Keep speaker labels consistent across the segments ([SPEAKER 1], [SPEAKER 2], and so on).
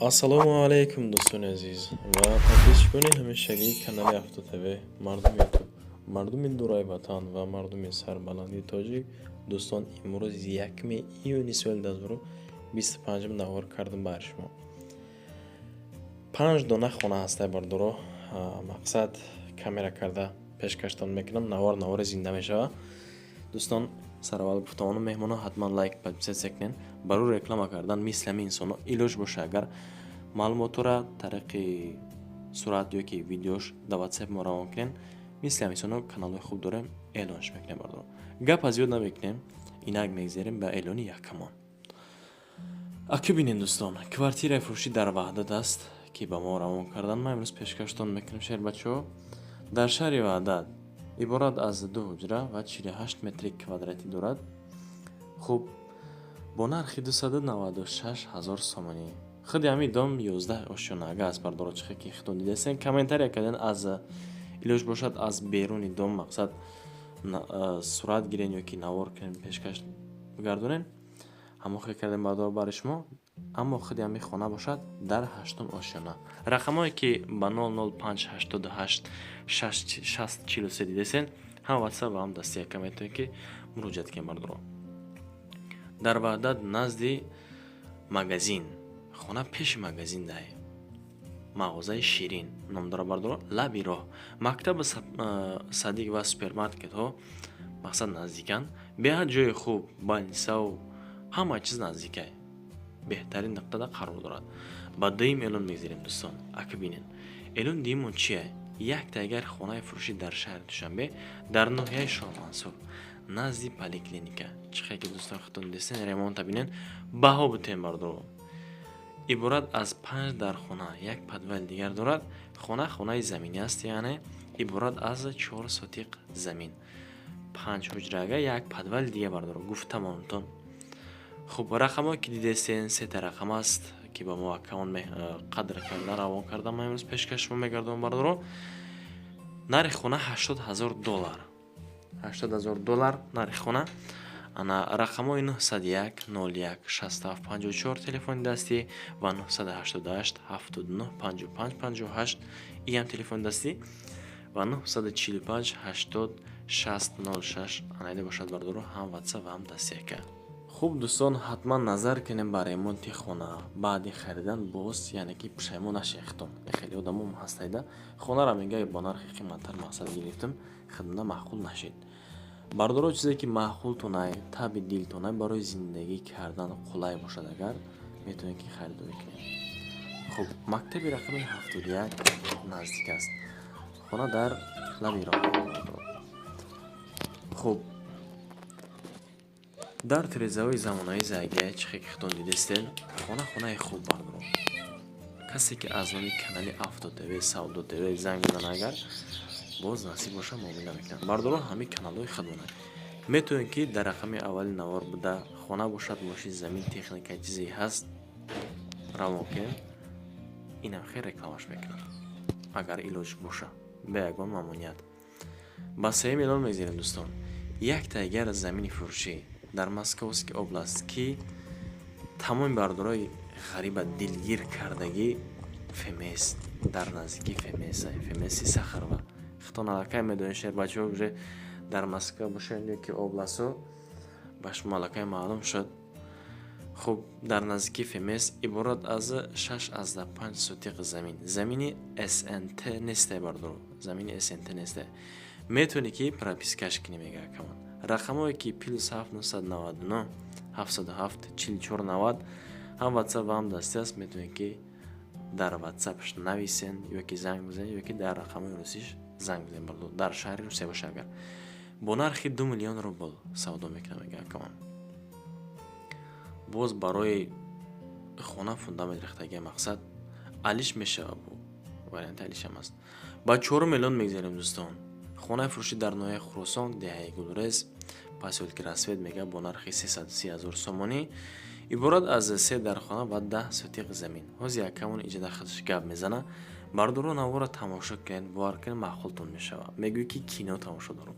[SPEAKER 1] ассалому алайкум дӯстони азиз ва подписчикони ҳамешагии канали Авто ТВ, мардуми ютуб, мардуми дурай ватан ва мардуми сарбаланди тоҷик. дӯстон, имрӯз 1 июни соли 2025 навор кардам бар шумо. 5 дона хона ҳастай бардуро мақсад камера карда пешкаштон мекунам, навори зинда мешава. дӯстон, сараввал гуфтамону меҳмоно ҳатман лайк, подписатсия кунен. Барои реклама кардан мисли ҳамин инсоно илоҷ боша, агар маълумотро тариқи сурат ёки видеош дар WhatsApp мо равон кунен, мисли ҳамин инсоно каналҳои хуб дорем, эълонш мекунем. бардуро гапа зиёд намекунем, инак мегзарем ба эълони якамон. аку бинен дӯстон, квартираи фурӯшӣ дар Ваҳдат аст ки ба мо равон кардан. ма имрӯз пешкаштон мекунем шер бачаҳо. дар шаҳри Ваҳдат иборат аз 2 ҳуҷра ва 48 метри квадратӣ дорад. хуб, бо нархи 296 000 сомонӣ. худи ҳамин дом 11 ошёнага аст. бардуро чихе ки хитон дидесен комментария карден, аз илоҷ бошад аз беруни дом мақсад сурат гирен ёки навор кунен, пешкаш гардонен. ҳамохӣ кардем бардуро бари шумо, аммо худи ҳамин хона бошад дар 8 ошёна. рақамое ки ба 00588 6043 дидесен, ҳам WhatsApp ва ҳам дасти яка метавонед ки муроҷиат кунед бардуро. дар Ваҳдат назди магазин, хона пеши магазин дай, мағозаи Ширин ном дора бардуро, лаби роҳ, мактаби садиқ ва супермаркетҳо мақсад наздикан. беҳад ҷои хуб, больницаву ҳама чиз наздикай, беҳтарин нуқтада қарор дорад. ба дуюм эълон мегзарем дӯстон. аку бинен, эълони дуюмон чие? як тайгар хонаи фурӯшӣ дар шаҳри Душанбе, дар ноҳияи Шоҳ Мансур, назди поликлиника. чихе ки дӯстон хитон десен ремонта бинен, баҳо бутен бардуро. иборат аз 5 дархона, як подвал дигар дорад. хонаи заминӣ аст, яъне иборат аз 4 сотиқ замин, 5 ҳуҷрага, як подвал дигар бардуро. гуфтамонтон. хуб, рақамҳое ки дидесен сета рақам аст ки ба мо акаунт қадр карда равон карда. ма имрӯз пешкаш шумо мегардонам бардуро. нархи хона $80,000. $80,000 нархи хона. ана рақамҳои 901 01 67 54 телефони дастӣ ва 988 79 55 58 ин ҳам телефони дастӣ ва 945 80 60 06 анайда бошад бардуро, ҳам WhatsApp ва ҳам дастӣ яка. хуб дӯстон, ҳатман назар кунем ба ремонти хона. баъди харидан боз яъне ки пушаймон нашед. хитон хеле одамон ҳастайда хонаро мегӯяд ба нархи қиматтар мақсад гирифтам, хидмат маъқул нашед. бардуро чизе ки маъқултонай, таби дилтонай, барои зиндагӣ кардан қулай бошад, агар метавонед ки харидорӣ кунед. хуб, мактаби рақами 71 наздик аст. хона дар лаби роҳ. хуб, дар тирезаҳои замонаи зайга чихе ки хитон дидестен, хонаи хуб бардуро. касе ки аз номи канали Авто ТВ, Савдо ТВ занг бизана, агар боз насиб боша муомила мекунад. бардуро ҳамин каналҳои хидмат метавонед ки дар рақами аввали навор буда, хона бошад, мошин, замин, техника чизе ҳаст, равон кунед. инам хел рекламаш мекунад, агар илоҷ боша бе ягон мамнуият. ба сеюм эълон мегзарем дӯстон. як тайгар замини фурӯшӣ дар Московский област ки тамоми бардурои ғариба дилгир кардагӣ Фемес, дар наздики Фемеси Сахарова. хитон аллакай медонед шер бачаҳо, уже дар Москва бошед ёки областҳо ба шумо аллакай маълум шуд. хуб, дар наздики Фемес иборат аз 6,5 сотиқ замин, замини СНТ нестай бардуро, замини СНТ нестай. метавонед ки пропискаш кунӣ, мега камон. рақамҳое ки +7 999 707 44 90 ҳам WhatsApp ва ҳам дастӣ аст. метавонед ки дар WhatsAppш нависен ёки занг бизанед, ёки дар рақамҳои русиш занг бизанед бардуро. дар шаҳри Русия боша, агар бо нархи 2 миллион рубл савдо мекунам, мега камон. боз барои хона фундамент рехтаги мақсад алиш мешава, бу варианти алишам аст. ба 4 миллион мегзарем дӯстон. хонаи фурӯшӣ дар ноҳияи Хуросон, деҳаи Гулрез, посёлки Расвед мега, бо нархи 330,000 сомонӣ, иборат аз 3 дархона ва 10 сотиқ замин. ҳозир якамон иҷода худш гап мезана. бардуро навора тамошо кунед, бовар кунед маъқултон мешава, мегӯи ки кино тамошо дорам.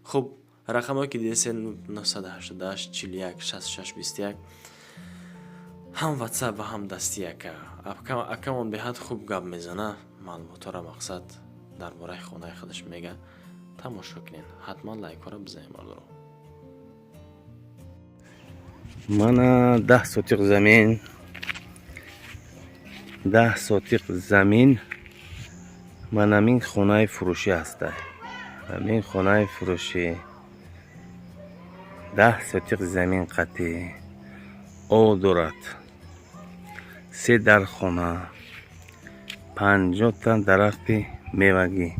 [SPEAKER 1] хуб, рақамҳое ки дидесен 988 41 66 21 ҳам ватсап ва ҳам дастӣ акамон беҳад хуб гап мезана, маълумотҳоро мақсад дар бораи хонаи худаш мега. тамошо кунед, ҳатман лайкҳоро бизанед мардуро.
[SPEAKER 2] мана 10 сотиқ замин ман ҳамин хонаи фурӯшӣ ҳаста. ҳамин хонаи фурӯшӣ 10 сотиқ замин қатӣ об дорад, 3 дар хона, 50 та дарахти мевагӣ,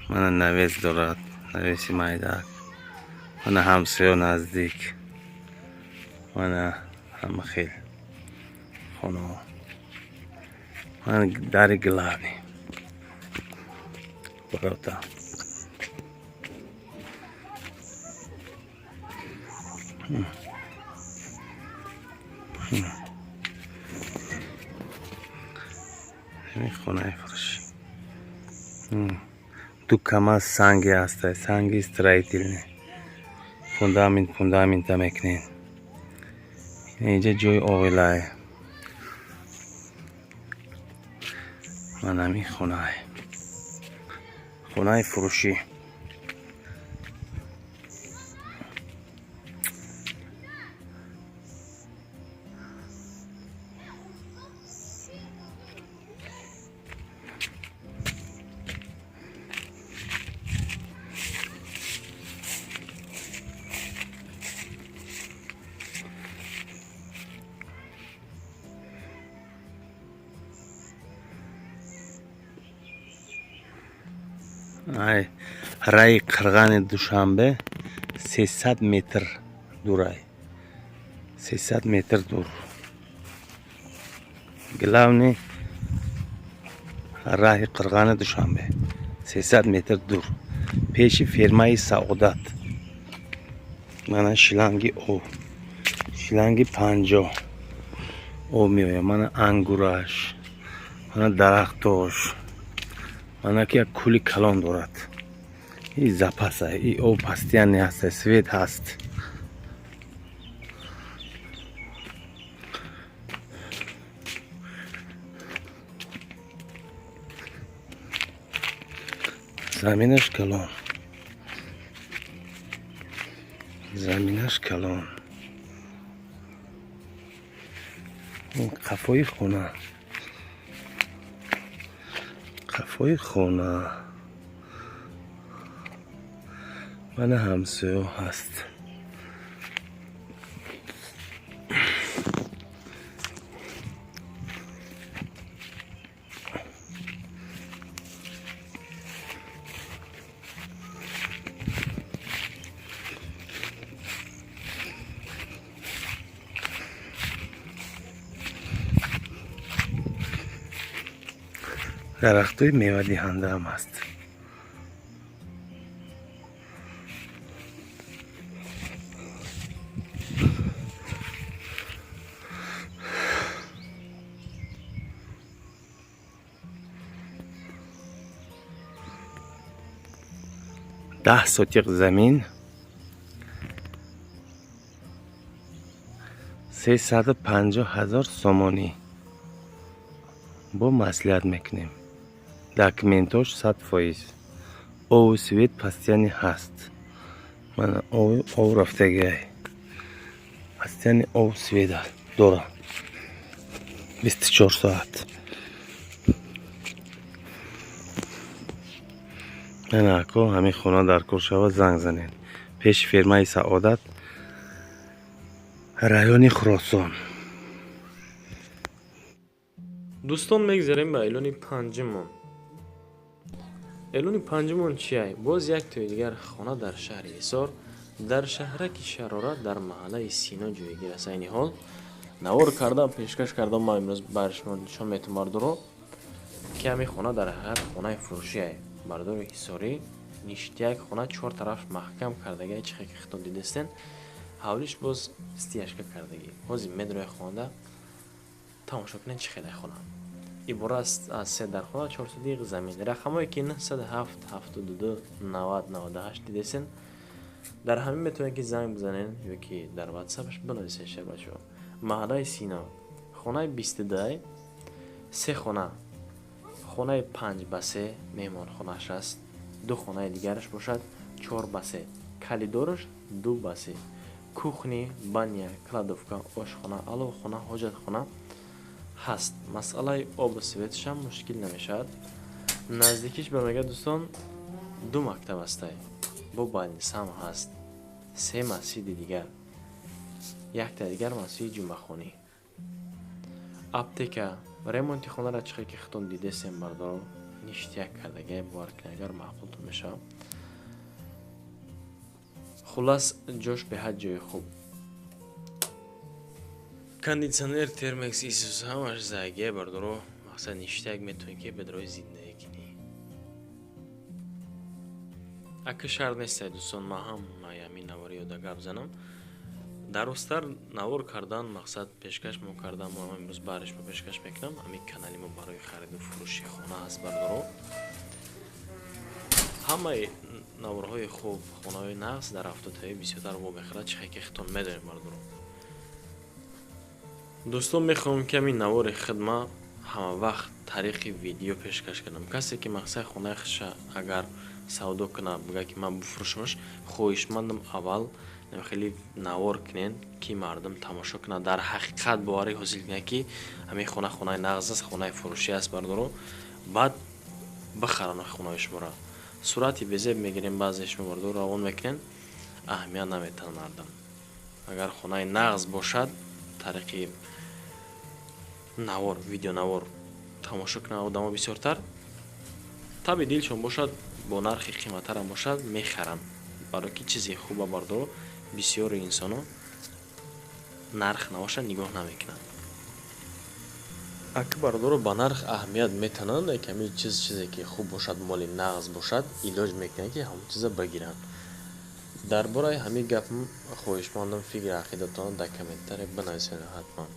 [SPEAKER 2] мана навес дорад, навеси майдак, мана ҳамсоё наздик, мана ҳама хел хонаҳо, мана дари главни ворота. хонаи фурӯшӣ ду кама санги ҳаста, санги строительный, фундамента мекунем. инҷа ҷои оғилае. ман ҳамин хонаи фурӯшӣ. раи қирғани душанбе 300 метр дурай, 300 метр дур. главни раҳи қирғани душанбе 300 метр дур, пеши фермаи саодат. мана шланги об, шланги 50 об меояд, мана ангураш, мана дарахтош, мана ки як кӯли калон дорад. ин запаса, ин об постоянный ҳаст, свет ҳаст. заминаш калон, заминаш калон. ин қафои хона, қафои хона. мана ҳамсоё ҳаст. дарахтои мевадиҳанда ҳам ҳаст. ده сотиқ замин 350,000 сомонӣ. бо маслиҳат мекунем. документош 100%. ову свет постоянный ҳаст. мана ов рафтагиай, постоянный ов свет дора 24 соат. мана ако ҳамин хона дар кор шава занг занед. пеши фермаи саодат, райони хӯросон.
[SPEAKER 1] дӯстон, мегзарем ба эълони панҷумон. эълони панҷумон чиай? боз як тои дигар хона дар шаҳри ҳисор, дар шаҳраки шарорат, дар маҳаллаи сино ҷойгир аст. айни ҳол навор карда пешкаш карда ма имрӯз бар шумо нишон метавонам мардуро ки ҳамин хона дар ҳақиқат хонаи фурӯшиай. бардори ҳисорӣ ништияк хона 4 тараф маҳкам кардагӣ. чихе ки хитоб дидестен ҳавлиш боз стияшка кардагӣ. ҳозир медрои хонада тамошо кунед чихе дай хона. ибора аст аз 3 дар хона, 4 сотиқ замин. рақамое ки 907, 72, 90, 98 дидесен дар ҳамин метавонед ки занг бизанед ё ки дар ватсапаш бинависед. шабачо маҳаллаи Сино, хонаи 22, 3 хона, хонаи 5x3 меҳмонхонааш аст, 2 хонаи дигараш бошад 4x3, калидораш 2x3, кухни, баня, кладовка, ошхона, аловхона, ҳоҷатхона ҳаст. Масъалаи обу светаш ҳам мушкил намешавад. наздикиш бармега дӯстон 2 мактаб астай, бо больниса ҳам ҳаст, 3 масҷиди дигар, якта дигар масҷиди ҷумъахонӣ, аптека, ремонти хонара чихе ки хитон дидесем бардор ништияк кардага боваркунагар маъқултон мешавад. хулас ҷош беҳад ҷои хуб, кондитсионер, термекс, исус ҳамаш зайге бардоро мақсад ништияк метавонӣ ки бедрои зиндаӣ кунӣ. ака шарт нестай дӯстон, ман ҳам ҳамин наворӣ ёда гап занам. даростар навор кардан мақсад пешкаш мо кардан, мо имрӯз баъриш мо пешкаш мекунам. ҳамин канали мо барои хариду фурӯши хона ҳаст бардоро. ҳамаи наворҳои хуб, хонаҳои нағз дар автотави бисёртар вомехӯрад, чихе ки хитон медонем бардоро. дӯстон мехоҳам ки ҳамин навори хидма ҳама вақт тариқи видео пешкаш кунам. касе ки мақсади хонаи худша агар савдо куна бигӯяд ки ман бифурӯшамаш, хоҳишмандам аввал хеле навор кунен ки мардум тамошо кунад, дар ҳақиқат боварӣ ҳосил кунад ки ҳамин хона хонаи нағз аст, хонаи фурӯшӣ аст бардоро. баъд бихаран хонаи шуморо. сурати безеб мегирем, баъзе шумо бардор равон мекунен, аҳамият наметан мардам. агар хонаи нағз бошад, тариқи навор, видеонавор тамошо кунад одамо бисёртар, таби дилшон бошад, бо нархи қиматтарам бошад, мехарам. барои ки чизи хуба бардоро бисёри инсоно нарх навошад нигоҳ намекунанд. ака бардоро ба нарх аҳамият метананд, яками чизе ки хуб бошад, моли нағз бошад, илоҷ мекунанд ки ҳамон чиза бигиранд. дар бораи ҳамин гап хоҳишмандам фикри ақидатона дар комментаре бинависед ҳатман.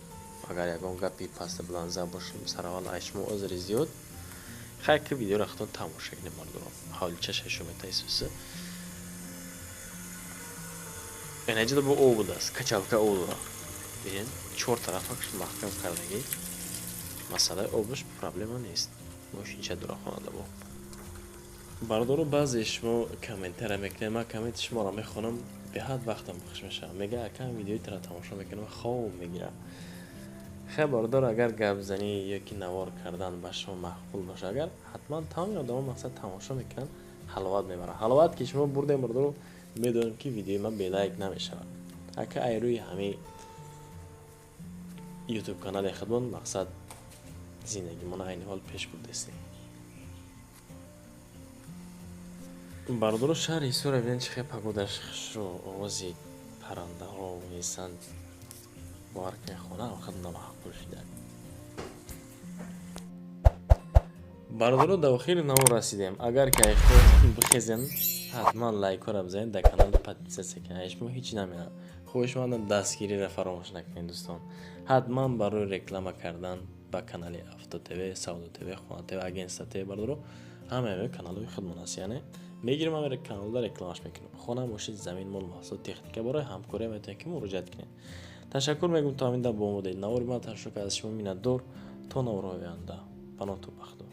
[SPEAKER 1] агар ягон гапи пасти буланза бошад, сараввал ай шумо узри зиёд, хай ки видеоро хатон тамошо кунед бардоро. ҳавлича шашумета исуси энаҷида бо об будааст, качалка об дора. бинед 4 тарафак маҳкам кардаги. масъалаи обш проблема нест. мошинча дура хонада бо. бардоро баъзе шумо комментара мекунед, ман комменти шуморо мехонам, беҳад вақтам хуш мешавад. мега ака видеои тара тамошо мекунам, хоб мегирам. хай бардор, агар гапзанӣ ёки навор кардан ба шумо маъқул боша, агар ҳатман тамоми одамо мақсад тамошо мекунанд, ҳаловат мебарад. ҳаловат ки шумо бурдем бардоро медонем ки видеои ман белайк намешавад. ака ай рӯи ҳамин ютуб канали худмон мақсад зиндагимона айни ҳол пеш бурдестем. бардоро шаҳри ҳисора бинед чихе пагодаш хушро, овози паррандаҳо месанд, боваркунед хона вақт намаъқул шуда. бардоро дар охири навор расидем. агар ки айхто бихезен, ҳатман лайкора бизанед, дар канал подписатсия кунед, шумо ҳичи намеояд. хоҳишмандам дастгириро фаромӯш накунед дӯстон. ҳатман барои реклама кардан ба канали Авто ТВ, Савдо ТВ, Хона ТВ, Агентство ТВ бардоро ҳамаи каналҳои худмон аст. яъне мегирем ҳамаи каналда рекламаш мекунем. хона, мошин, замин, мол маҳсулот, техника, барои ҳамкорӣ метавонед ки муроҷиат кунед. ташаккур мегӯям то ҳамин дар бо мо будед. навори ман тамошо кард аз шумо миннатдор. то наворҳои оянда. паноту бахто.